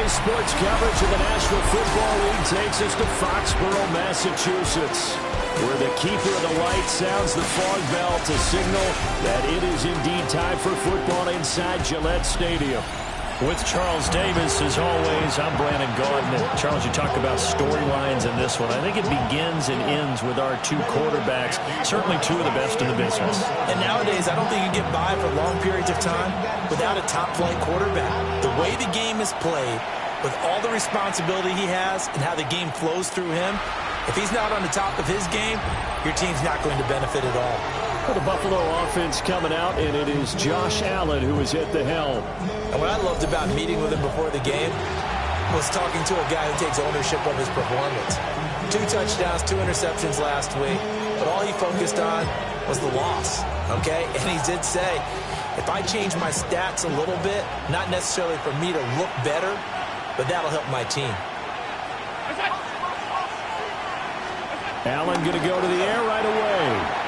Today's sports coverage of the National Football League takes us to Foxborough, Massachusetts, where the keeper of the light sounds the fog bell to signal that it is indeed time for football inside Gillette Stadium. With Charles Davis, as always, I'm Brandon Gaudin. And Charles, you talk about storylines in this one. I think it begins and ends with our two quarterbacks, certainly two of the best in the business. And nowadays, I don't think you get by for long periods of time without a top-flight quarterback. The way the game is played, with all the responsibility he has and how the game flows through him, if he's not on the top of his game, your team's not going to benefit at all. For the Buffalo offense coming out, and it is Josh Allen who is at the helm. And what I loved about meeting with him before the game was talking to a guy who takes ownership of his performance. 2 touchdowns, 2 interceptions last week, but all he focused on was the loss, okay? And he did say, if I change my stats a little bit, not necessarily for me to look better, but that'll help my team. Allen going to go to the air right away.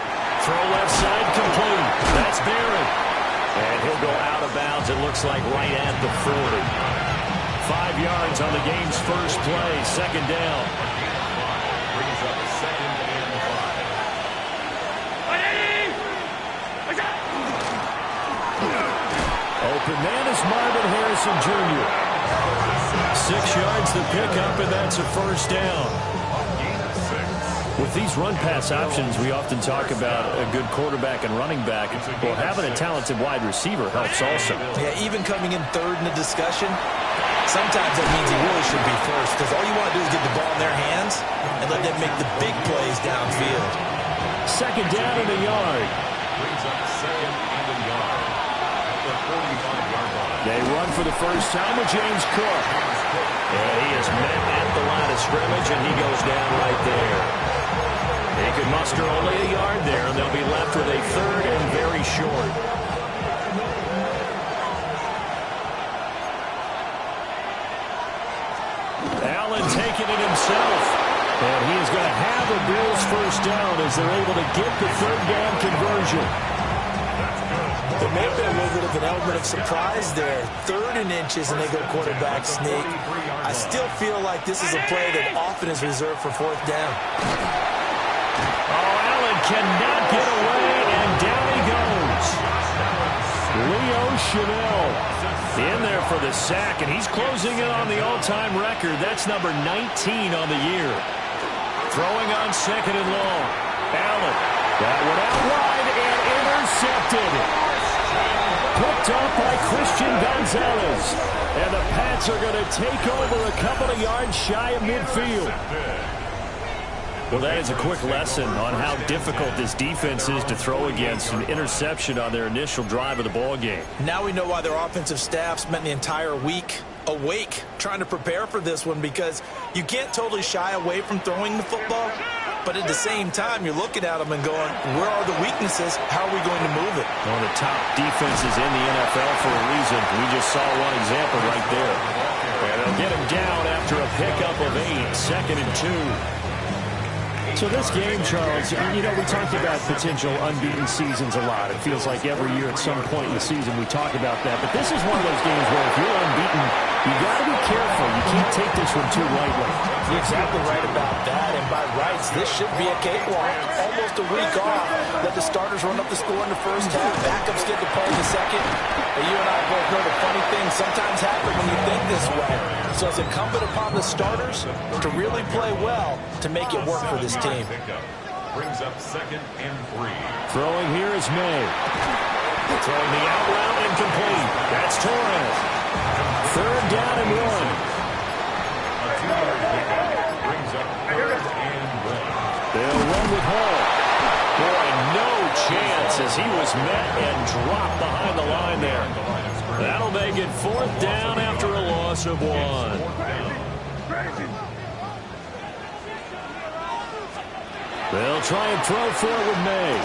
Throw left side complete. That's Barrett. And he'll go out of bounds, it looks like right at the 40. 5 yards on the game's first play. Second down. Brings up a second and 5. Open man is Marvin Harrison Jr. 6 yards the pickup, and that's a first down. With these run-pass options, we often talk about a good quarterback and running back. Well, having a talented wide receiver helps also. Yeah, even coming in third in the discussion, sometimes that means he really should be first, because all you want to do is get the ball in their hands and let them make the big plays downfield. Second down and a yard. Brings up second and a yard at the 45-yard line. They run for the first time with James Cook. And he is met at the line of scrimmage, and he goes down right there. They could muster only a yard there, and they'll be left with a third and very short. Allen taking it himself. And he is going to have a Bills first down as they're able to get the third down conversion. There may have been a little bit of an element of surprise there. 3rd and inches, and they go quarterback sneak. I still feel like this is a play that often is reserved for 4th down. Oh, Allen cannot get away, and down he goes. Leo Chenal in there for the sack, and he's closing in on the all-time record. That's number 19 on the year. Throwing on second and long. Allen got one out wide and intercepted. Picked up by Christian Gonzalez. And the Pats are going to take over a couple of yards shy of midfield. Well, that is a quick lesson on how difficult this defense is to throw against. An interception on their initial drive of the ball game. Now we know why their offensive staff spent the entire week awake trying to prepare for this one, because you can't totally shy away from throwing the football, but at the same time you're looking at them and going, where are the weaknesses? How are we going to move it? One of the top defenses in the NFL for a reason. We just saw one example right there. And they'll get him down after a pickup of 8, second and 2. So this game, Charles, you know, we talked about potential unbeaten seasons a lot. It feels like every year at some point in the season we talk about that. But this is one of those games where if you're unbeaten, you got to be careful. You can't take this one too lightly. You're exactly right about that. And by rights, this should be a cakewalk. Almost a week off. Let the starters run up the score in the first half. Backups get to play in the second. And you and I both know the funny things sometimes happen when you think this way. So it's incumbent upon the starters to really play well to make it work for this team. Brings up second and 3. Throwing here is May. Throwing the out route incomplete. That's Torres. Third down and 1. A 2-yard pickup brings up 3rd and 1. They'll run with Hall. Boy, no chance as he was met and dropped behind the line there. That'll make it 4th down after a loss of 1. They'll try and throw for it with May.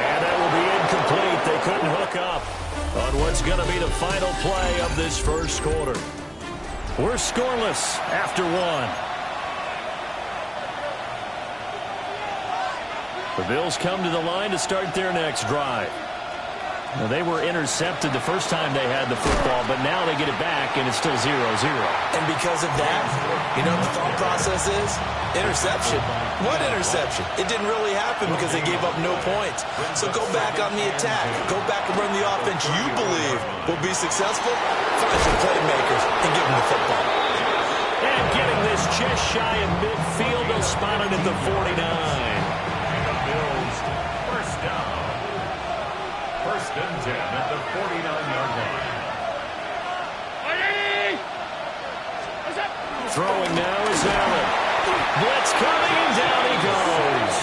And that will be incomplete. They couldn't hook up on what's going to be the final play of this first quarter. We're scoreless after 1. The Bills come to the line to start their next drive. Well, they were intercepted the first time they had the football, but now they get it back, and it's still 0-0. And because of that, you know what the thought process is? Interception. What interception? It didn't really happen because they gave up no points. So go back on the attack. Go back and run the offense you believe will be successful. Find your playmakers and give them the football. And getting this just shy of midfield, they'll spot it at the 49. And the Bills, first down. First and 10 at the 49-yard line. Throwing now is Allen. Blitz coming, and down he goes.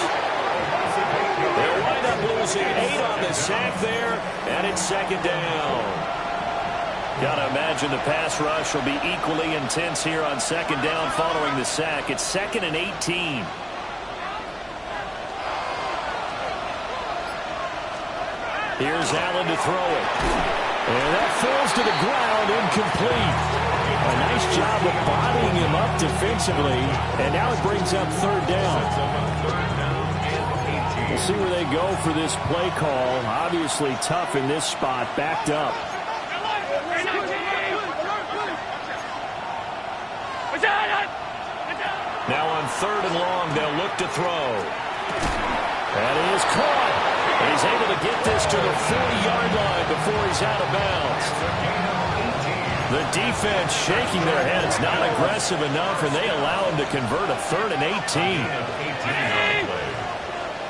They'll wind up losing 8 on the sack there, and it's second down. Got to imagine the pass rush will be equally intense here on second down following the sack. It's 2nd and 18. Here's Allen to throw it. And that falls to the ground, incomplete. A nice job of bodying him up defensively. And now it brings up third down. We'll see where they go for this play call. Obviously tough in this spot, backed up. Now on third and long, they'll look to throw. And he is caught. And he's able to get this to the 40-yard line before he's out of bounds. The defense shaking their heads, not aggressive enough, and they allow him to convert a 3rd and 18.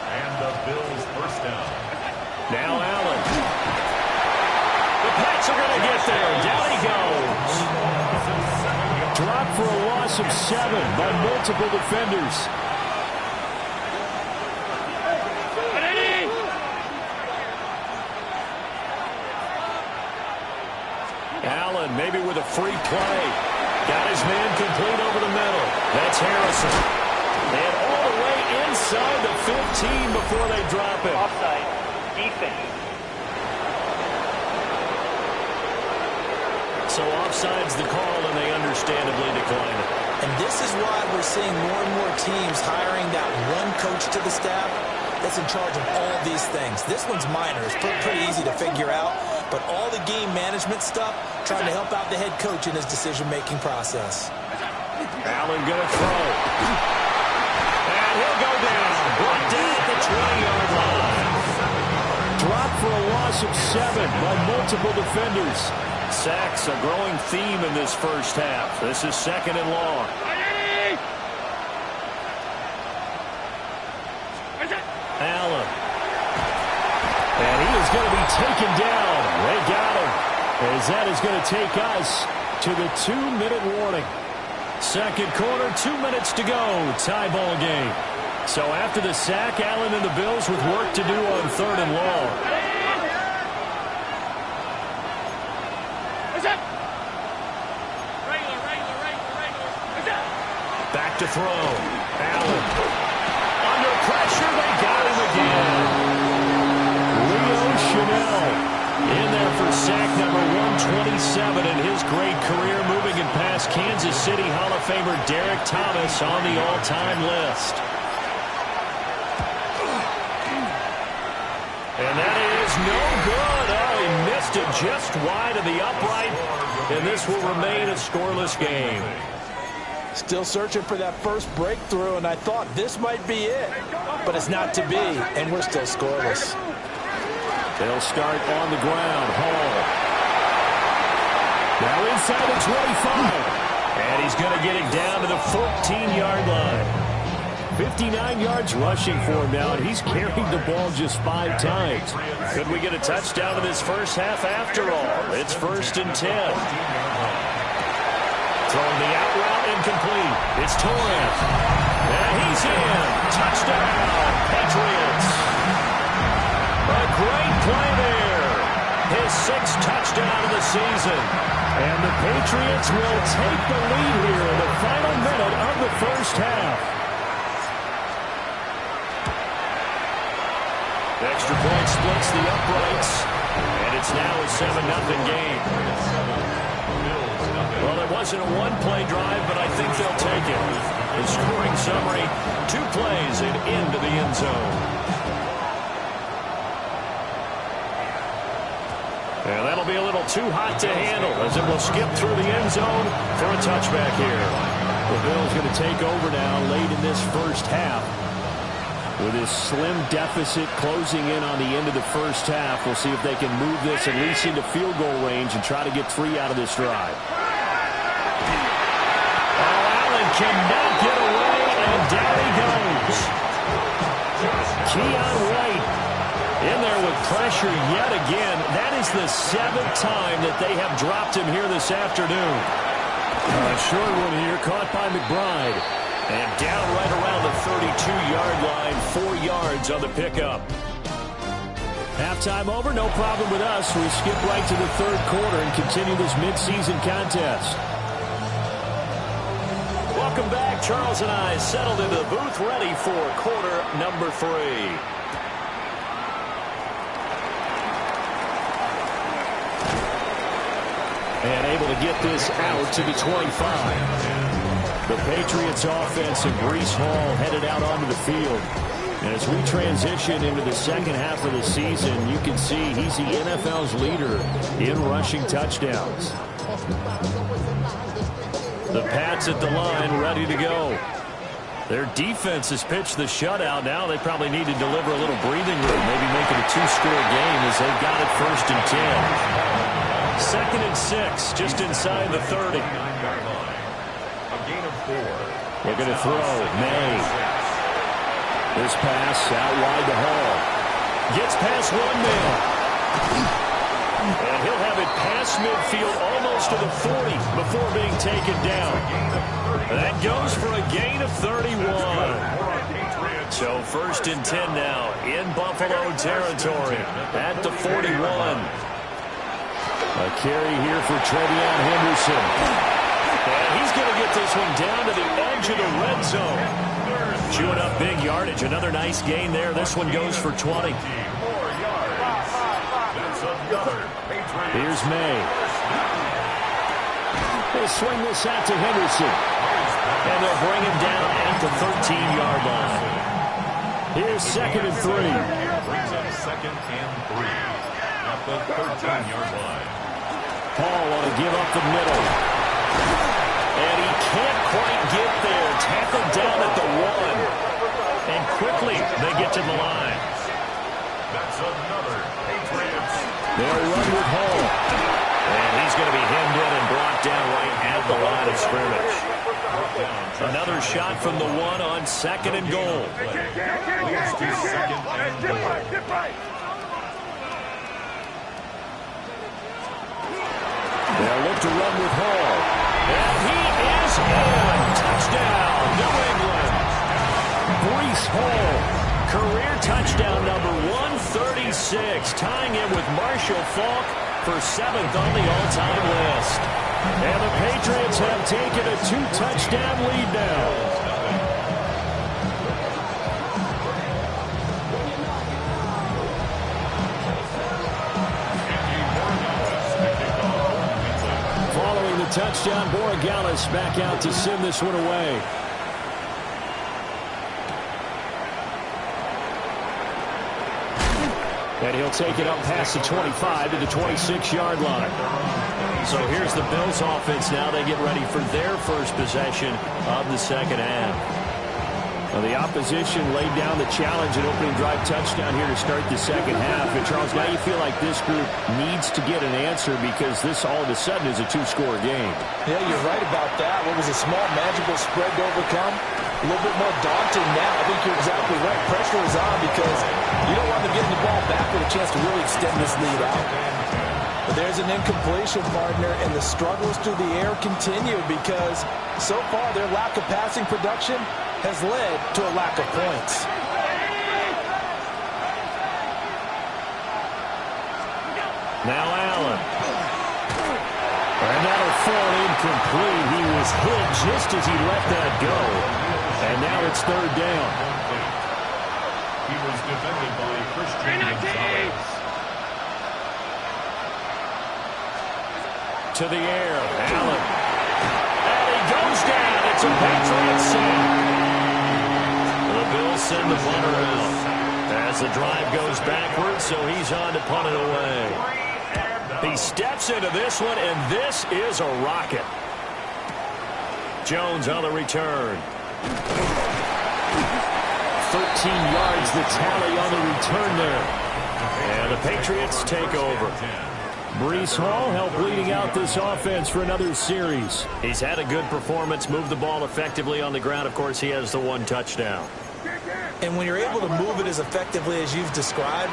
And the Bills first down. Now Allen. The Pats are going to get there. Down he goes. Dropped for a loss of 7 by multiple defenders. Allen maybe with a free play. Got his man complete over the middle. That's Harrison. And all the way inside the 15 before they drop it. Offside. Defense. So offside's the call, and they understandably decline it. And this is why we're seeing more and more teams hiring that one coach to the staff that's in charge of all these things. This one's minor. It's pretty easy to figure out. But all the game management stuff, trying to help out the head coach in his decision-making process. Allen going to throw. And he'll go down. Brought down at the 20-yard line. Dropped for a loss of 7 by multiple defenders. Sacks a growing theme in this first half. This is 2nd and long. Allen. And he is going to be taken down. They got him. As that is going to take us to the 2-minute warning. Second quarter, 2 minutes to go. Tie ball game. So after the sack, Allen and the Bills with work to do on 3rd and long. Back to throw. Allen. Under pressure, they got him again. Leo Chanel in there for sack number 127 in his great career, moving and past Kansas City Hall of Famer Derek Thomas on the all-time list. And that is no good. Oh, he missed it just wide of the upright, and this will remain a scoreless game. Still searching for that first breakthrough, and I thought this might be it. But it's not to be, and we're still scoreless. They'll start on the ground. Hall. Now inside the 25. And he's going to get it down to the 14-yard line. 59 yards rushing for him now, and he's carried the ball just 5 times. Could we get a touchdown in this first half after all? It's 1st and 10. Throwing the out route incomplete. It's Torrance. And he's in. Touchdown, Patriots. A great play there. His 6th touchdown of the season. And the Patriots will take the lead here in the final minute of the first half. The extra point splits the uprights. And it's now a 7-0 game. Well, it wasn't a one-play drive, but I think they'll take it. The scoring summary, 2 plays and into the end zone. ball too hot to handle as it will skip through the end zone for a touchback here. The Bills going to take over now late in this first half. With his slim deficit closing in on the end of the first half, we'll see if they can move this at least into field goal range and try to get 3 out of this drive. Allen cannot get away, and down he goes. Keon White in there with pressure yet again. That is the 7th time that they have dropped him here this afternoon. A short one here, caught by McBride. And down right around the 32-yard line, 4 yards on the pickup. Halftime over, no problem with us. We skip right to the third quarter and continue this midseason contest. Welcome back. Charles and I settled into the booth, ready for quarter number 3. And able to get this out to the 25. The Patriots offense and Breece Hall headed out onto the field. And as we transition into the second half of the season, you can see he's the NFL's leader in rushing touchdowns. The Pats at the line ready to go. Their defense has pitched the shutout. Now they probably need to deliver a little breathing room, maybe make it a 2-score game as they've got it 1st and 10. 2nd and 6, just inside the 30. Looking to throw. May. This pass out wide to Hall. Gets past 1 man. And he'll have it past midfield almost to the 40 before being taken down. That goes for a gain of 31. So 1st and 10 now in Buffalo territory at the 41. A carry here for Trevion Henderson. And he's going to get this one down to the edge of the red zone. Chewing up big yardage. Another nice gain there. This one goes for 20. Here's May. They swing this out to Henderson. And they'll bring him down at the 13-yard line. Here's 2nd and 3. Brings up 2nd and 3 at the 13-yard line. Paul want to give up the middle. And he can't quite get there. Tackled down at the 1. And quickly they get to the line. That's another Patriots. They'll run with Hall. And he's going to be hemmed in and brought down right at the line of scrimmage. Another shot from the 1 on 2nd and goal. Leads to 2nd and goal. They'll look to run with Hall. And he is in. Touchdown, New England. Breece Hall, career touchdown number 136, tying in with Marshall Faulk for 7th on the all-time list. And the Patriots have taken a 2-touchdown lead now. Touchdown, Borregales back out to send this one away. And he'll take it up past the 25 to the 26-yard line. So here's the Bills offense now. They get ready for their first possession of the second half. Well, the opposition laid down the challenge and opening drive touchdown here to start the second half. And, Charles, now you feel like this group needs to get an answer because this all of a sudden is a 2-score game. Yeah, you're right about that. What was a small, magical spread to overcome? A little bit more daunting now. I think you're exactly right. Pressure is on because you don't want them getting the ball back with a chance to really extend this lead out. But there's an incompletion, partner, and the struggles through the air continue because so far their lack of passing production has led to a lack of points. Now Allen. And that'll fall incomplete. He was hit just as he let that go. And now it's 3rd down. He was defended by Christian Gonzalez. To the air, Allen. And he goes down. It's a Patriot sack. The Bills send the punter out as the drive goes backwards, so he's on to punt it away. He steps into this one, and this is a rocket. Jones on the return. 13 yards the tally on the return there. And the Patriots take over. Breece Hall helped leading out this offense for another series. He's had a good performance, moved the ball effectively on the ground. Of course, he has the one touchdown. And when you're able to move it as effectively as you've described,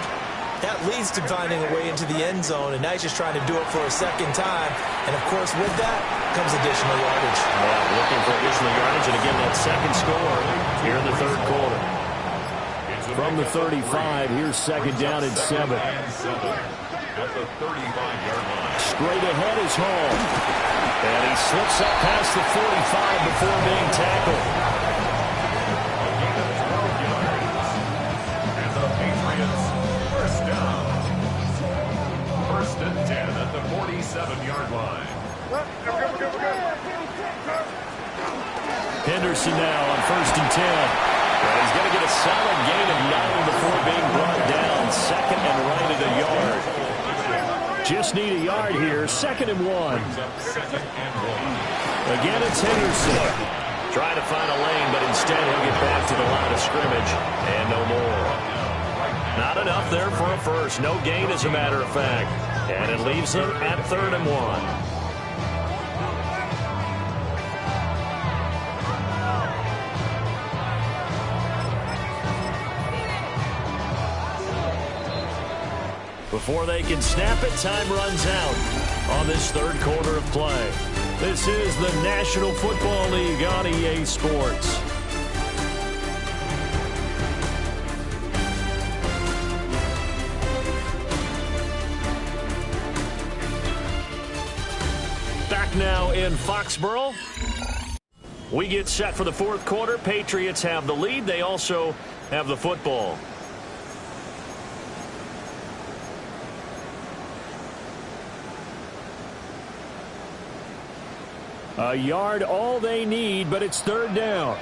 that leads to finding a way into the end zone, and now he's just trying to do it for a second time. And, of course, with that comes additional yardage. Yeah, looking for additional yardage, and again, that second score here in the third quarter. From the 35, here's second down and 7. At the 35-yard line. Straight ahead is Hall. And he slips up past the 45 before being tackled. A gain of 12 yards. And the Patriots first down. First and 10 at the 47-yard line. Henderson now on first and 10. Well, he's going to get a solid gain of 9 before being brought down. Second and right at a yard. Just need a yard here. Second and 1. Again, it's Henderson. Trying to find a lane, but instead he'll get back to the line of scrimmage. And no more. Not enough there for a first. No gain, as a matter of fact. And it leaves them at third and 1. Before they can snap it, time runs out on this third quarter of play. This is the National Football League on EA Sports. Back now in Foxborough. We get set for the fourth quarter. Patriots have the lead. They also have the football. A yard, all they need, but it's third down.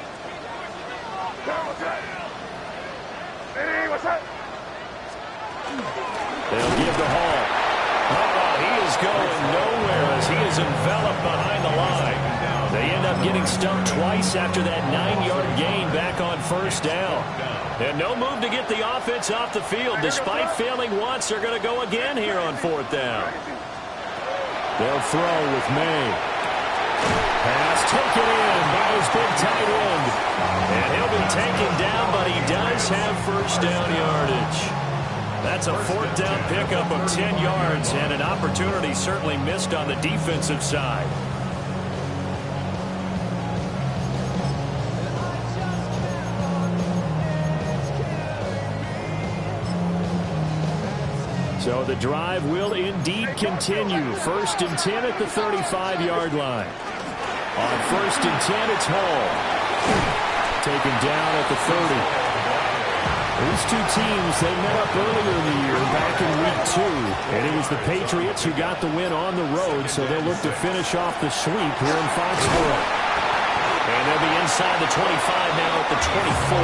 They'll give to Hall. He is going nowhere as he is enveloped behind the line. They end up getting stumped twice after that 9-yard gain back on first down. And no move to get the offense off the field. Despite failing once, they're going to go again here on fourth down. They'll throw with May. Pass taken in by his big tight end. And he'll be taken down, but he does have first down yardage. That's a fourth down pickup of 10 yards, and an opportunity certainly missed on the defensive side. So the drive will indeed continue. First and 10 at the 35-yard line. On first and 10, it's Hall. Taken down at the 30. These two teams, they met up earlier in the year, back in week 2. And it was the Patriots who got the win on the road, so they'll look to finish off the sweep here in Foxborough. And they'll be inside the 25 now at the 24.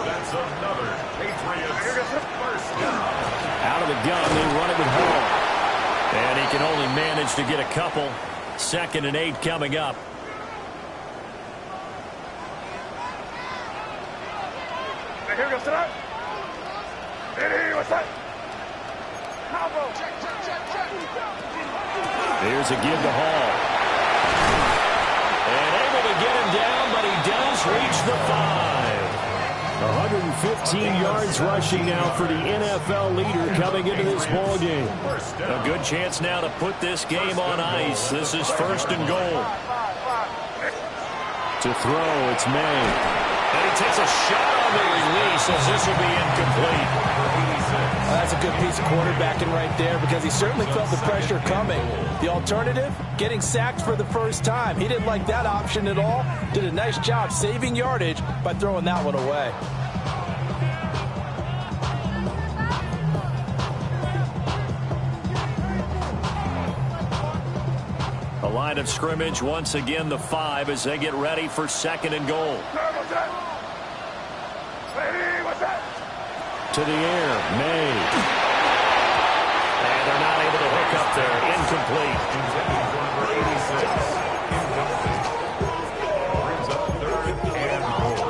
That's another Patriots first down. Out of the gun, they run it with Hall. And he can only manage to get a couple. Second and 8 coming up. Here's a give to Hall. And able to get him down, but he does reach the 5. 115 yards rushing now for the NFL leader coming into this ball game. A good chance now to put this game on ice. This is first and goal. To throw, it's May. And he takes a shot on the release as this will be incomplete. That's a good piece of quarterbacking right there because he certainly felt the pressure coming. The alternative, getting sacked for the first time. He didn't like that option at all. Did a nice job saving yardage by throwing that one away. A line of scrimmage, once again the 5 as they get ready for second and goal. To the air, May. And they're not able to hook up there. Incomplete. Intended for number 86. Incomplete. Brings up 3rd and goal.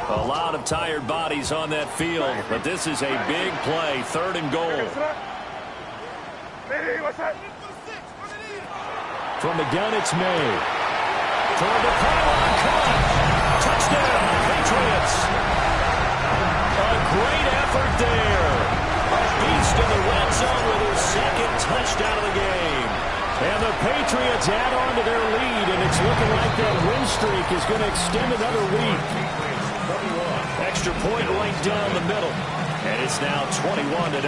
A lot of tired bodies on that field, but this is a big play. 3rd and goal. From the gun, it's May. Toward the pylon, caught. Touchdown, Patriots. A great effort there. A beast in the red zone with his 2nd touchdown of the game. And the Patriots add on to their lead, and it's looking like that win streak is going to extend another week. Extra point right down the middle. And it's now 21-0.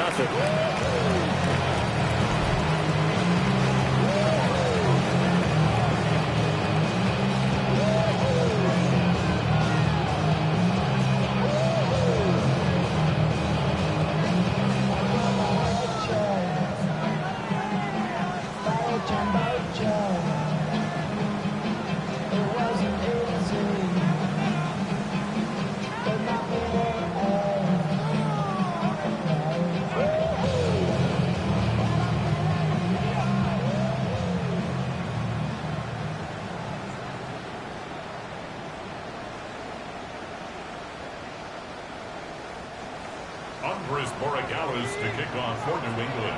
To kick off for New England.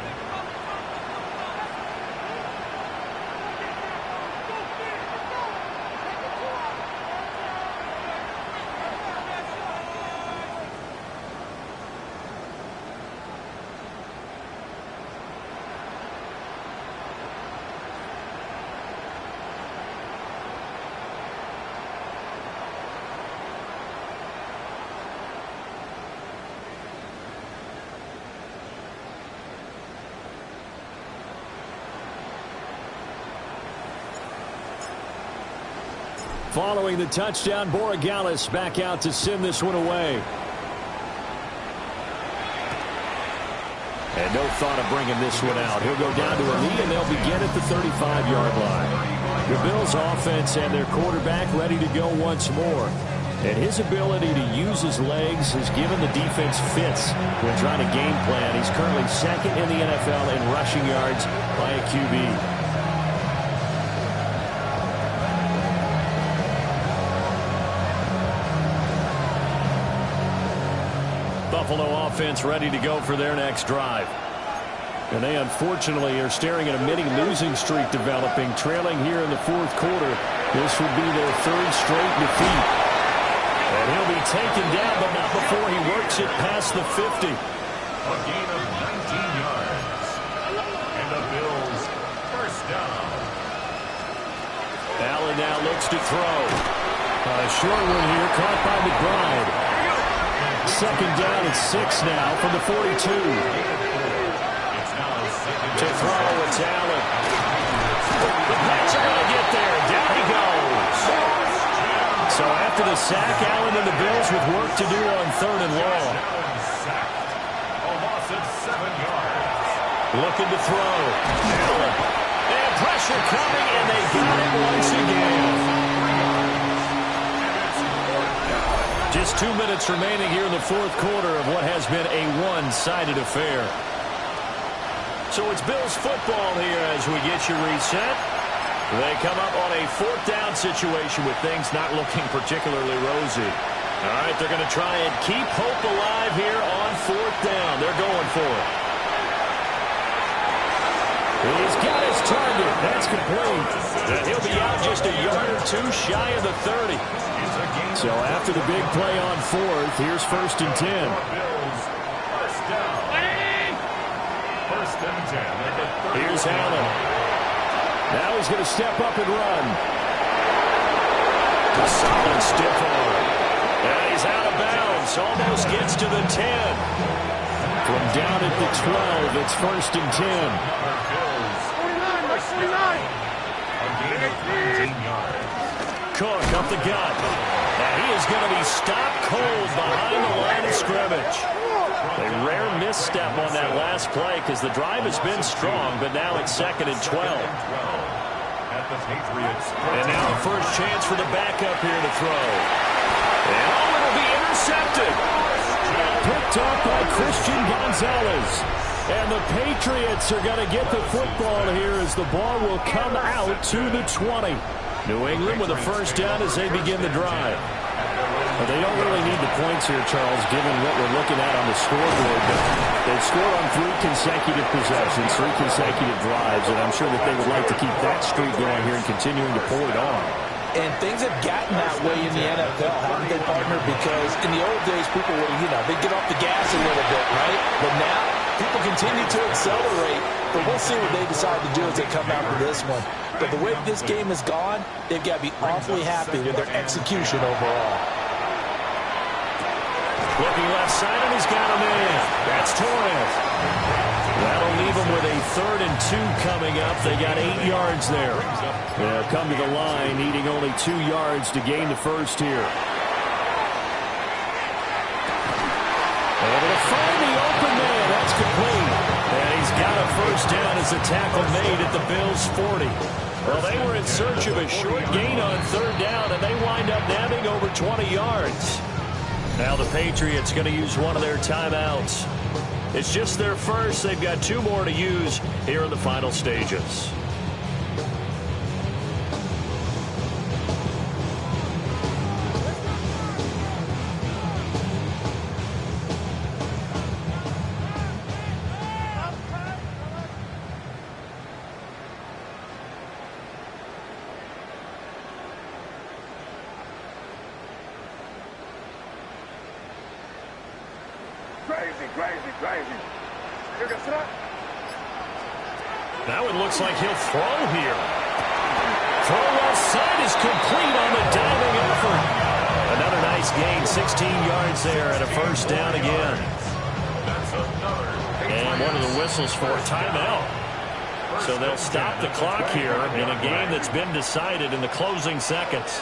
Following the touchdown, Borregales back out to send this one away. And no thought of bringing this one out. He'll go down to a knee, and they'll begin at the 35-yard line. The Bills' offense and their quarterback ready to go once more. And his ability to use his legs has given the defense fits when trying to game plan. He's currently 2nd in the NFL in rushing yards by a QB. Buffalo offense ready to go for their next drive. And they unfortunately are staring at a mini losing streak developing, trailing here in the 4th quarter. This would be their 3rd straight defeat. And he'll be taken down, but not before he works it past the 50. A gain of 19 yards. And the Bills first down. Allen now looks to throw. A short one here, caught by McBride. 2nd down and 6 now from the 42. To throw, it's Allen. The Pats are going to get there. Down he goes. So after the sack, Allen and the Bills with work to do on 3rd and long. A loss of 7 yards. Looking to throw. Allen. And pressure coming, and they got it once again. Just 2 minutes remaining here in the 4th quarter of what has been a one-sided affair. So it's Bills football here as we get you reset. They come up on a 4th down situation with things not looking particularly rosy. All right, they're going to try and keep hope alive here on 4th down. They're going for it. He's got his target. That's complete. And he'll be out just a yard or 2 shy of the 30. So after the big play on 4th, here's 1st and 10. First down. 1st and 10. Here's Allen. Now he's going to step up and run. A solid stiff arm. And he's out of bounds. Almost gets to the 10. From down at the 12, it's 1st and 10. 49. 19 yards. Cook up the gut. And he is going to be stopped cold behind the line of scrimmage. A rare misstep on that last play because the drive has been strong, but now it's 2nd and 12. And now a first chance for the backup here to throw. And it'll be intercepted. Picked up by Christian Gonzalez. And the Patriots are going to get the football here as the ball will come out to the 20. New England with a first down as they begin the drive. Well, they don't really need the points here, Charles, given what we're looking at on the scoreboard. But they've scored on 3 consecutive possessions, 3 consecutive drives, and I'm sure that they would like to keep that streak going here and continuing to pour it on. And things have gotten that way in the NFL, haven't they, partner? Because in the old days, people would, they'd get off the gas a little bit, right? But now, people continue to accelerate. But we'll see what they decide to do as they come out of this one. But the way this game has gone, they've got to be awfully happy with their execution overall. Looking left side, and he's got him in. That's Torres. That'll leave them with a 3rd and 2 coming up. They got 8 yards there. They'll come to the line, needing only 2 yards to gain the first here. Able to find the open man. That's complete. And he's got a first down as a tackle made at the Bills' 40. Well, they were in search of a short gain on 3rd down, and they wind up nabbing over 20 yards. Now the Patriots going to use one of their timeouts. It's just their first. They've got 2 more to use here in the final stages. Crazy. Now it looks like he'll throw here. Throw left side is complete on the diving effort. Another nice gain, 16 yards there and a first down again. And one of the whistles for a timeout. So they'll stop the clock here in a game that's been decided in the closing seconds.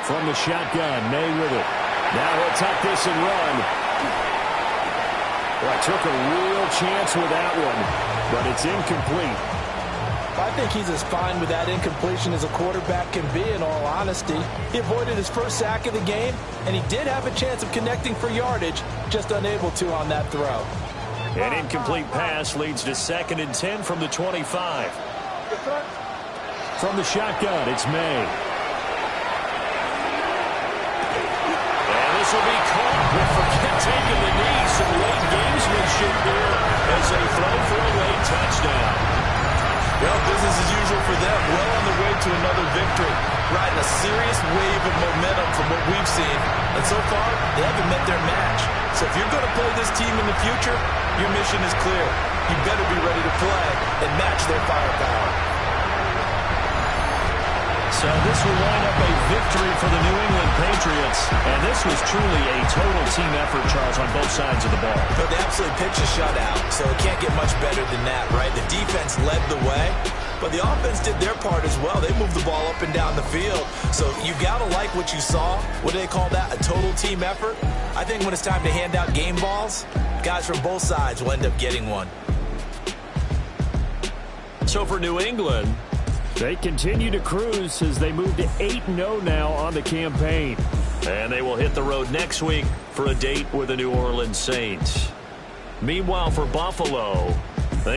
From the shotgun, May with it. Now he'll tuck this and run. Well, took a real chance with that one, but it's incomplete. I think he's as fine with that incompletion as a quarterback can be, in all honesty. He avoided his first sack of the game, and he did have a chance of connecting for yardage, just unable to on that throw. An incomplete pass leads to 2nd and 10 from the 25. From the shotgun, it's May. This will be caught. We'll forget taking the knee. Some late gamesmanship here as they throw for a late touchdown. Well, business as usual for them. Well on the way to another victory. Riding a serious wave of momentum from what we've seen. And so far, they haven't met their match. So if you're going to play this team in the future, your mission is clear. You better be ready to play and match their firepower. So this will wind up a victory for the New England Patriots. And this was truly a total team effort, Charles, on both sides of the ball. But they absolutely pitched a shutout, so it can't get much better than that, right? The defense led the way, but the offense did their part as well. They moved the ball up and down the field. So you got to like what you saw. What do they call that? A total team effort? I think when it's time to hand out game balls, guys from both sides will end up getting one. So for New England, they continue to cruise as they move to 8-0 now on the campaign. And they will hit the road next week for a date with the New Orleans Saints. Meanwhile, for Buffalo,